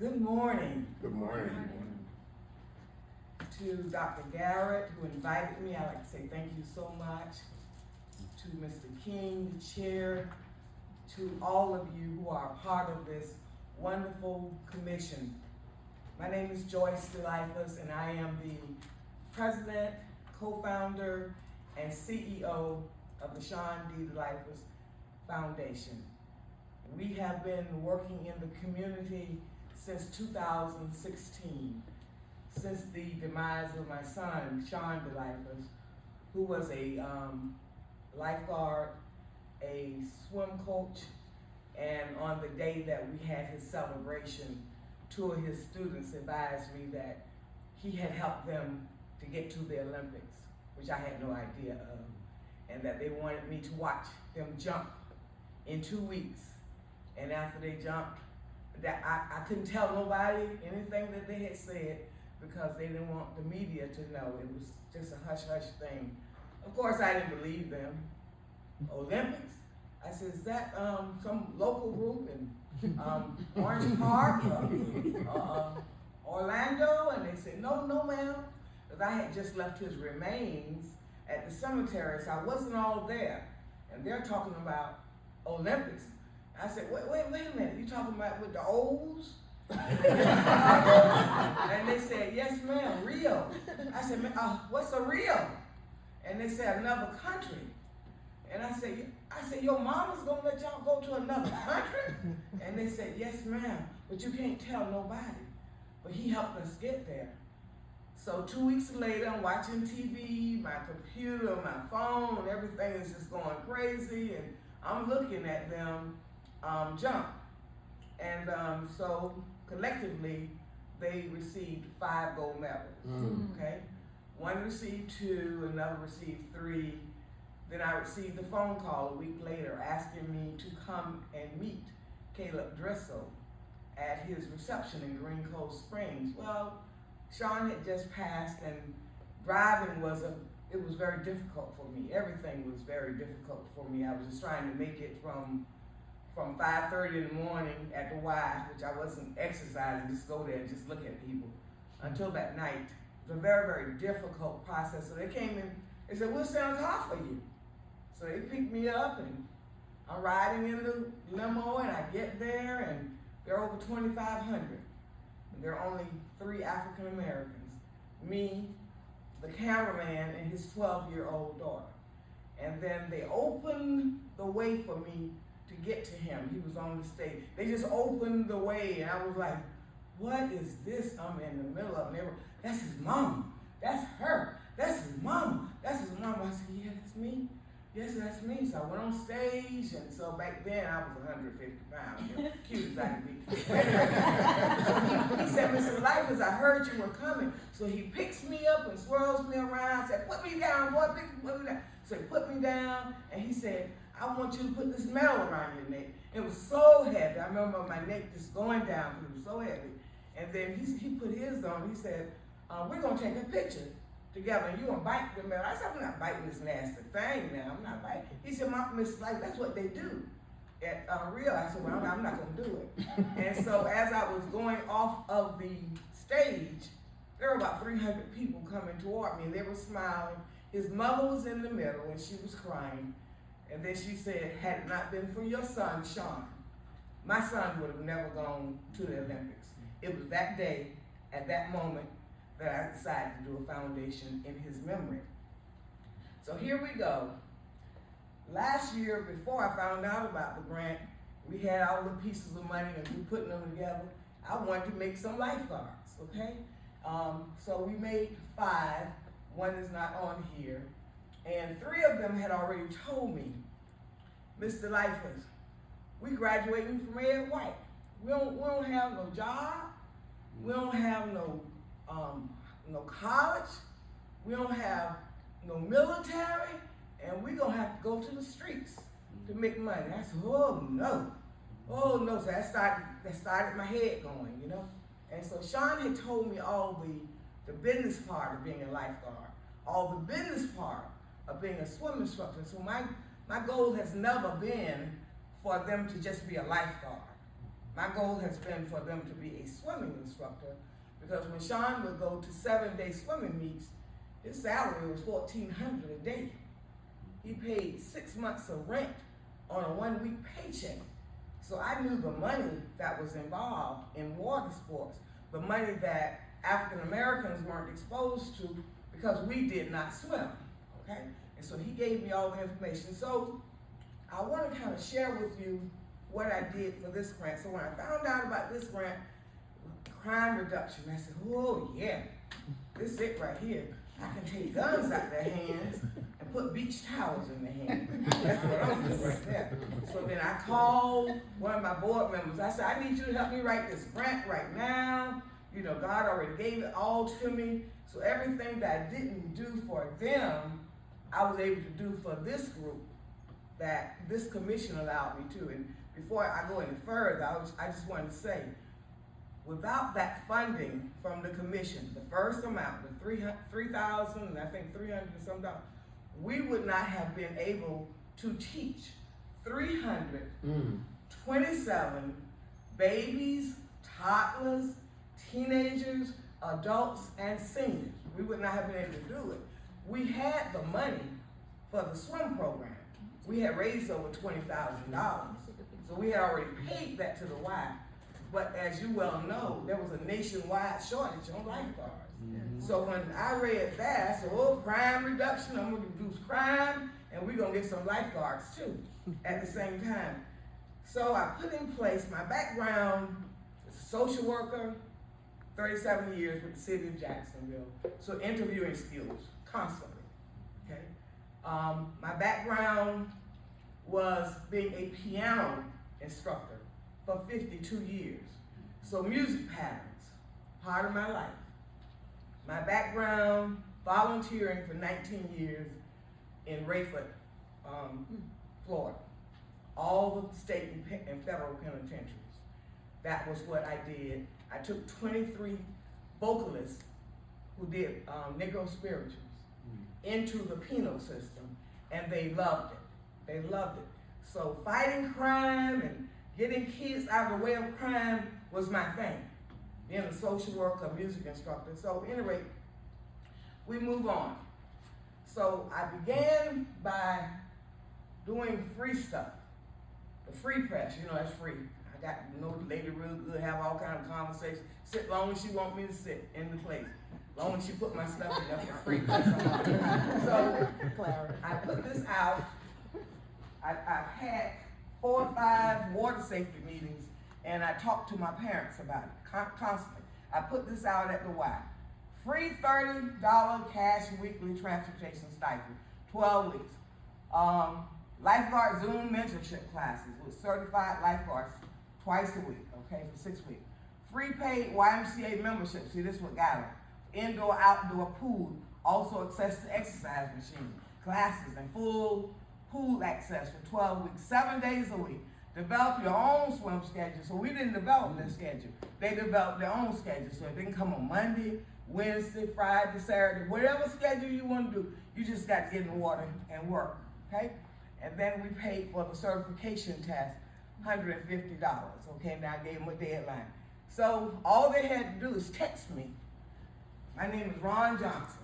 Good morning. Good morning. To Dr. Garrett, who invited me, I'd like to say thank you so much. To Mr. King, the chair, to all of you who are a part of this wonderful commission. My name is Joyce Delifus, and I am the president, co-founder, and CEO of the Shawn Delifus Foundation. We have been working in the community since 2016, since the demise of my son, Shawn Delifus, who was a lifeguard, a swim coach, and on the day that we had his celebration, two of his students advised me that he had helped them to get to the Olympics, which I had no idea of, and that they wanted me to watch them jump in 2 weeks. And after they jumped, that I couldn't tell nobody anything that they had said because they didn't want the media to know. It was just a hush-hush thing. Of course, I didn't believe them. Olympics? I said, is that some local group in Orange Park, Orlando? And they said, no, ma'am. Because I had just left his remains at the cemetery, so I wasn't all there. And they're talking about Olympics. I said, wait a minute, you talking about with the O's? And they said, yes ma'am, Rio. I said, what's a Rio? And they said, another country. And I said, your mama's gonna let y'all go to another country? And they said, yes ma'am, but you can't tell nobody. But he helped us get there. So 2 weeks later, I'm watching TV, my computer, my phone, everything is just going crazy, and I'm looking at them jump. And so collectively, they received 5 gold medals, okay? One received 2, another received 3. Then I received a phone call a week later asking me to come and meet Caleb Dressel at his reception in Green Cove Springs. Well, Shawn had just passed, and driving was very difficult for me. Everything was very difficult for me. I was just trying to make it from 5:30 in the morning at the Y, which I wasn't exercising, just go there and just look at people, until that night. It was a very, very difficult process. So they came in, they said, we'll send a car for you. So they picked me up, and I'm riding in the limo, and I get there, and there are over 2,500. And there are only 3 African Americans, me, the cameraman, and his 12-year-old daughter. And then they opened the way for me to get to him. He was on the stage. They just opened the way, and I was like, what is this I'm in the middle of? And they were, that's his mama. That's her. That's his mama. That's his mama. I said, yeah, that's me. Yes, that's me. So I went on stage, and so back then I was 150 pounds, cute as I could be. He said, Mr. Delifus, I heard you were coming. So he picks me up and swirls me around, said, put me down, boy, put me down. So he put me down, and he said, I want you to put this medal around your neck. It was so heavy. I remember my neck just going down because it was so heavy. And then he put his on. He said, we're going to take a picture together, and you're going to bite the medal. I said, I'm not biting this nasty thing now. I'm not biting. He said, Miss Life, that's what they do at Rio. I said, well, I'm not going to do it. And so as I was going off of the stage, there were about 300 people coming toward me, and they were smiling. His mother was in the middle, and she was crying. And then she said, had it not been for your son, Shawn, my son would have never gone to the Olympics. It was that day, at that moment, that I decided to do a foundation in his memory. So here we go. Last year, before I found out about the grant, we had all the pieces of money and we were putting them together. I wanted to make some lifeguards, okay? So we made 5. One is not on here. And 3 of them had already told me, Mr. Delifus, we graduating from Ed White. We don't have no job. We don't have no college. We don't have no military, and we're gonna have to go to the streets to make money. I said, oh no. So that started my head going, you know. And so Shawn had told me all the business part of being a lifeguard, all the business part of being a swim instructor. So my goal has never been for them to just be a lifeguard. My goal has been for them to be a swimming instructor, because when Shawn would go to 7-day swimming meets, his salary was $1,400 a day. He paid 6 months of rent on a 1-week paycheck. So I knew the money that was involved in water sports, the money that African Americans weren't exposed to because we did not swim, okay? And so he gave me all the information. So I want to kind of share with you what I did for this grant. So when I found out about this grant, crime reduction, I said, oh yeah, this is it right here. I can take guns out their hands and put beach towels in their hands. That's what I'm doing right there. So then I called one of my board members. I said, I need you to help me write this grant right now. You know, God already gave it all to me. So everything that I didn't do for them, I was able to do for this group that this commission allowed me to. And before I go any further, I just wanted to say, without that funding from the commission, the first amount, the $3,000 and I think $300 and some dollars, we would not have been able to teach 327 babies, toddlers, teenagers, adults, and seniors. We would not have been able to do it. We had the money for the swim program. We had raised over $20,000. So we had already paid that to the Y. But as you well know, there was a nationwide shortage on lifeguards. So when I read that, I said, oh, crime reduction, I'm gonna reduce crime, and we're gonna get some lifeguards too at the same time. So I put in place, my background as a social worker, 37 years with the city of Jacksonville. So interviewing skills, constantly, okay? My background was being a piano instructor for 52 years. So music patterns, part of my life. My background, volunteering for 19 years in Rayford, Florida. All the state and federal penitentiaries. That was what I did. I took 23 vocalists who did Negro spirituals into the penal system, and they loved it. They loved it. So fighting crime and getting kids out of the way of crime was my thing. Being a social worker, music instructor. So anyway, we move on. So I began by doing free stuff. The free press, you know, that's free. I got to know the lady real good, have all kind of conversations, sit long as she want me to sit in the place. Long as she put my stuff in there for free. So I put this out. I've had 4 or 5 water safety meetings, and I talked to my parents about it constantly. I put this out at the Y. Free $30 cash weekly transportation stipend, 12 weeks. Lifeguard Zoom mentorship classes with certified lifeguards twice a week, okay, for 6 weeks. Free paid YMCA membership, see this what got it. Indoor, outdoor pool, also access to exercise machines, classes, and full pool access for 12 weeks, 7 days a week. Develop your own swim schedule. So we didn't develop their schedule. They developed their own schedule. So they can come on Monday, Wednesday, Friday, Saturday, whatever schedule you want to do, you just got to get in the water and work, okay? And then we paid for the certification test, $150, okay? Now I gave them a deadline. So all they had to do is text me. My name is Ron Johnson.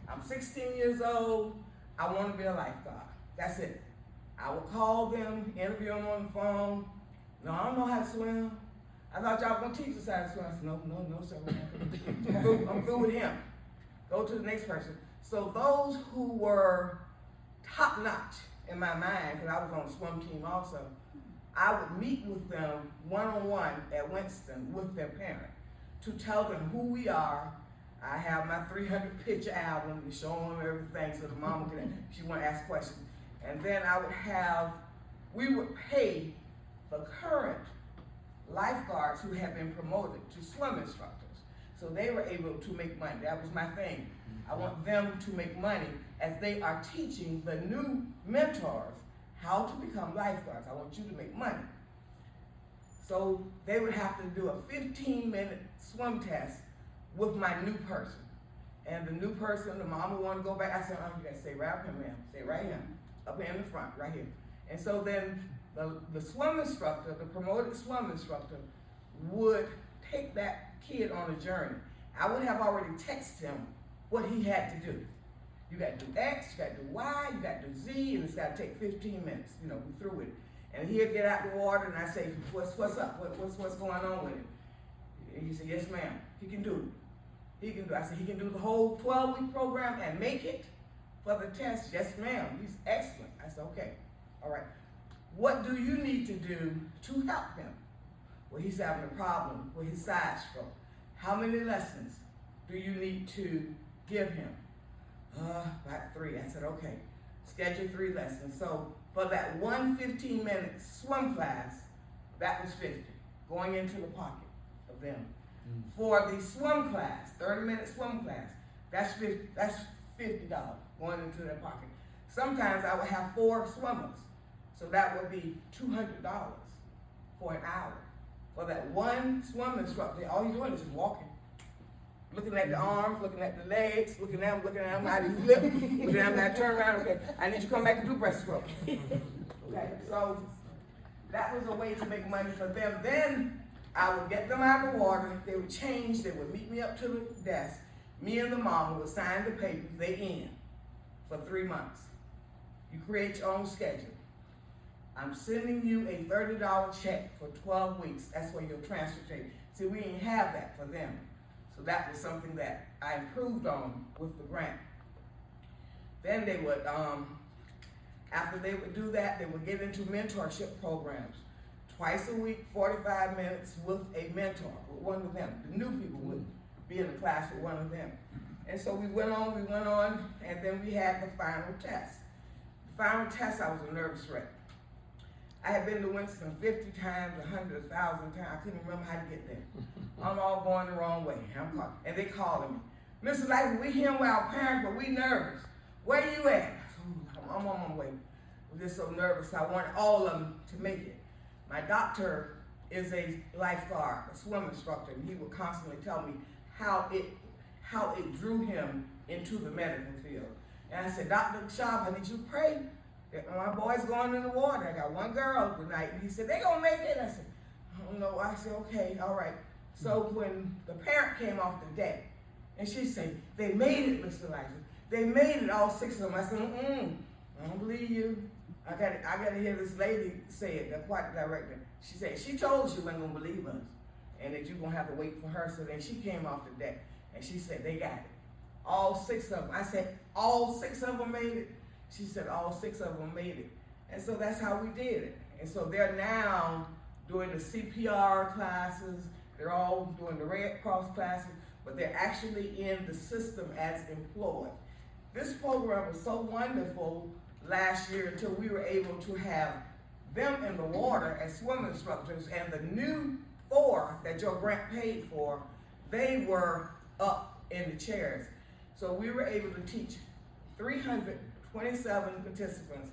I'm 16 years old. I want to be a lifeguard. That's it. I would call them, interview them on the phone. No, I don't know how to swim. I thought y'all were going to teach us how to swim. I said, no, sir. I'm through with him. Go to the next person. So those who were top notch in my mind, because I was on the swim team also, I would meet with them one-on-one at Winston with their parent to tell them who we are. I have my 300 picture album to show them everything so the mama could, she want to ask questions. And then we would pay the current lifeguards who have been promoted to swim instructors. So they were able to make money. That was my thing. I want them to make money as they are teaching the new mentors how to become lifeguards. I want you to make money. So they would have to do a 15-minute swim test with my new person. And the new person, the mama wanted to go back. I said, oh, you gotta stay right up here, ma'am. Stay right here. Up here in the front, right here. And so then the swim instructor, the promoted swim instructor, would take that kid on a journey. I would have already texted him what he had to do. You got to do X, you got to do Y, you got to do Z, and it's got to take 15 minutes. You know, we through with it. And he'll get out the water, and I say, what's up? What's going on with it? And he said, yes, ma'am. He can do it. He can do it. I said, he can do the whole 12-week program and make it for the test. Yes, ma'am. He's excellent. I said, okay, all right. What do you need to do to help him? Well, he's having a problem with his side stroke. How many lessons do you need to give him? About 3. I said, okay, schedule 3 lessons. So for that one 15-minute swim class, that was $50, going into the pocket of them. For the swim class, 30-minute swim class, that's $50 going into their pocket. Sometimes I would have 4 swimmers, so that would be $200 for an hour. For that one swim instructor, all you're doing is just walking. Looking at the arms, looking at the legs, looking at them, how they flip, looking at them, how they turn around, okay, I need you to come back and do breaststroke. Okay, so that was a way to make money for them. Then I would get them out of the water, they would change, they would meet me up to the desk, me and the mama would sign the papers, they in for 3 months. You create your own schedule. I'm sending you a $30 check for 12 weeks, that's for your transportation. See, we didn't have that for them. So that was something that I improved on with the grant. Then they would, after they would do that, they would get into mentorship programs. Twice a week, 45 minutes with a mentor, with one of them. The new people would be in the class with one of them. And so we went on, and then we had the final test. The final test, I was a nervous wreck. I had been to Winston 50 times, 100, 1,000 times. I couldn't remember how to get there. I'm all going the wrong way. And they calling me. Mr. Life, we here with our parents, but we nervous. Where you at? I'm on my way. I'm just so nervous. I wanted all of them to make it. My doctor is a lifeguard, a swim instructor, and he would constantly tell me how it drew him into the medical field. And I said, Dr. Shawn, I need you to pray. My boy's going in the water. I got one girl tonight. And he said, they gonna make it. I said, I don't know. I said, okay, all right. So when the parent came off the deck, and she said, they made it, Mr. Life. They made it, all 6 of them. I said, I don't believe you. I gotta hear this lady say it, the aquatic director. She said, she told you wasn't gonna believe us, and that you're gonna have to wait for her. So then she came off the deck, and she said, they got it. All 6 of them. I said, all 6 of them made it? She said, all 6 of them made it. And so that's how we did it. And so they're now doing the CPR classes, they're all doing the Red Cross classes, but they're actually in the system as employed. This program was so wonderful last year until we were able to have them in the water as swim instructors, and the new 4 that your grant paid for, they were up in the chairs. So we were able to teach 327 participants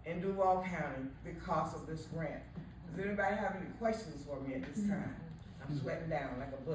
in Duval County because of this grant. Does anybody have any questions for me at this time? I'm sweating down like a book.